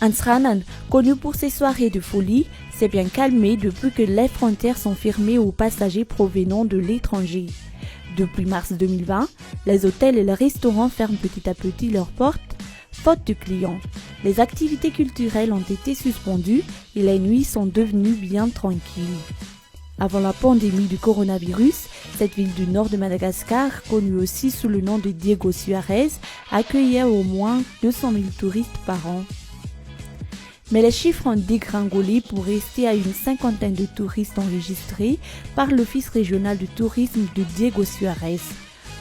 Ansranan, connu pour ses soirées de folie, s'est bien calmé depuis que les frontières sont fermées aux passagers provenant de l'étranger. Depuis mars 2020, les hôtels et les restaurants ferment petit à petit leurs portes, faute de clients. Les activités culturelles ont été suspendues et les nuits sont devenues bien tranquilles. Avant la pandémie du coronavirus, cette ville du nord de Madagascar, connue aussi sous le nom de Diego Suarez, accueillait au moins 200 000 touristes par an. Mais les chiffres ont dégringolé pour rester à une cinquantaine de touristes enregistrés par l'Office régional du tourisme de Diego Suarez.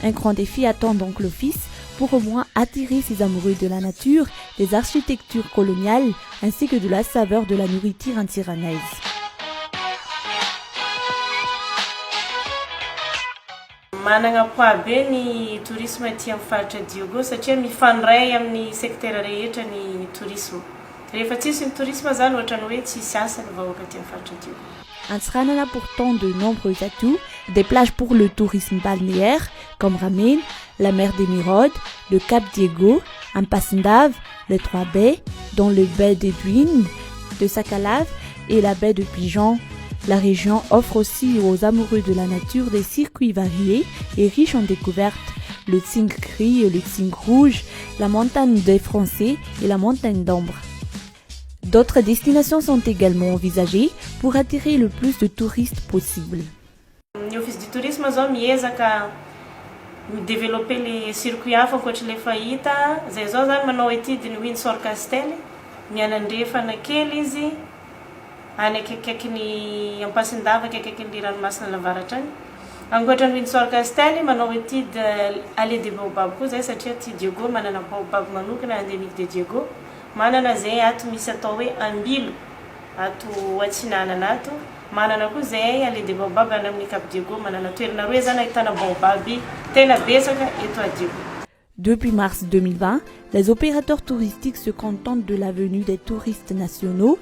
Un grand défi attend donc l'Office pour au moins attirer ses amoureux de la nature, des architectures coloniales ainsi que de la saveur de la nourriture antiranaise. Manana poids be ny tourisme aty amin'ny faritra Diego satria mifandray amin'ny secteur rehetra ny tourisme. Rehefa tsisy ny tourisme zany ohatra ny hoe tsisy asa ny vahoaka aty amin'ny faritra Diego. Ansranan a pourtant de nombreux atouts, des plages pour le tourisme balnéaire comme Ramen, la mer d'Emeraude, le Cap Diego, Ampasindav, les Trois Baies, dont le baie d'Edwin, de Sakalav et la baie de Pigeon. La région offre aussi aux amoureux de la nature des circuits variés et riches en découvertes. Le Tsing gris et le Tsing rouge, la montagne des Français et la montagne d'Ambre. D'autres destinations sont également envisagées pour attirer le plus de touristes possible. L'Office du tourisme zao miezaka développer les circuits hafa ankoatry le fahita. Zay zao zany manao étude ny Windsor Castle, mianandrefana kely izy. Any akaikin'ny Ampasindava akaikin'ny ranomasina Lavaratra any. Ankoatran'ny Windsor Castle manao étude allée des baobab koa zay satria ty Diego manana baobab manokana endémique de Diego. Manana zay ato misy atao hoe ambilo ato atsinanana ato. Manana koa zay allée des baobab any amin'ny Cap Diego manana toerana roe zany ahitana baobab tena betsaka eto à Diego. Depuis mars 2020, les opérateurs touristiques se contentent de la venue des touristes nationaux.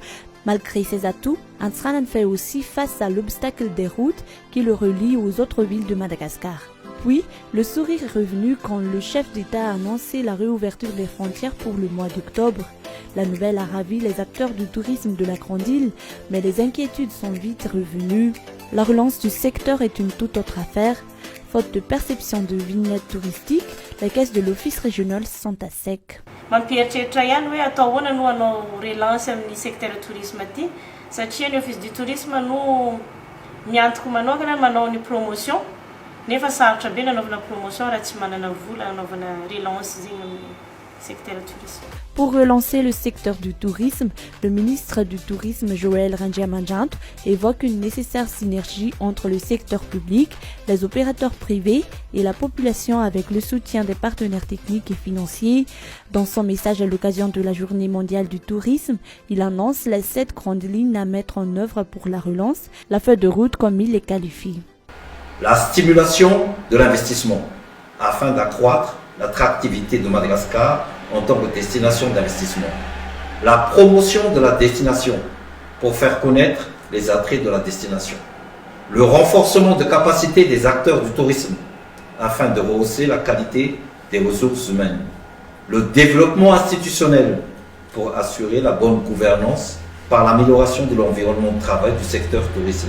Malgré ces atouts, Ansranan fait aussi face à l'obstacle des routes qui le relient aux autres villes de Madagascar. Puis, le sourire est revenu quand le chef d'État a annoncé la réouverture des frontières pour le mois d'octobre. La nouvelle a ravi les acteurs du tourisme de la Grande Île, mais les inquiétudes sont vite revenues. La relance du secteur est une toute autre affaire. Faute de perception de vignettes touristiques, les caisses de l'Office régional sont à sec. Mampieritreritra ihany hoe atao ahoana no hanao relance amin'ny secteur tourisme aty satria ny Office du tourisme no miantoko manokana manao ny promotion nefa sarotra be nanaovana promotion raha tsy manana vola nanaovana relance zegny amin'ny secteur tourisme. Pour relancer le secteur du tourisme, le ministre du Tourisme Joël Rangiamanjanto évoque une nécessaire synergie entre le secteur public, les opérateurs privés et la population avec le soutien des partenaires techniques et financiers. Dans son message à l'occasion de la Journée mondiale du tourisme, il annonce les 7 grandes lignes à mettre en œuvre pour la relance, la feuille de route comme il les qualifie. La stimulation de l'investissement afin d'accroître l'attractivité de Madagascar en tant que destination d'investissement. La promotion de la destination pour faire connaître les attraits de la destination. Le renforcement de capacité des acteurs du tourisme afin de rehausser la qualité des ressources humaines. Le développement institutionnel pour assurer la bonne gouvernance par l'amélioration de l'environnement de travail du secteur tourisme.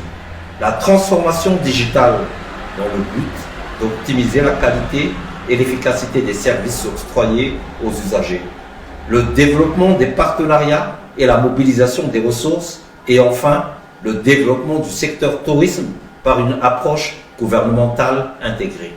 La transformation digitale dans le but d'optimiser la qualité et l'efficacité des services octroyés aux usagers, le développement des partenariats et la mobilisation des ressources, et enfin le développement du secteur tourisme par une approche gouvernementale intégrée.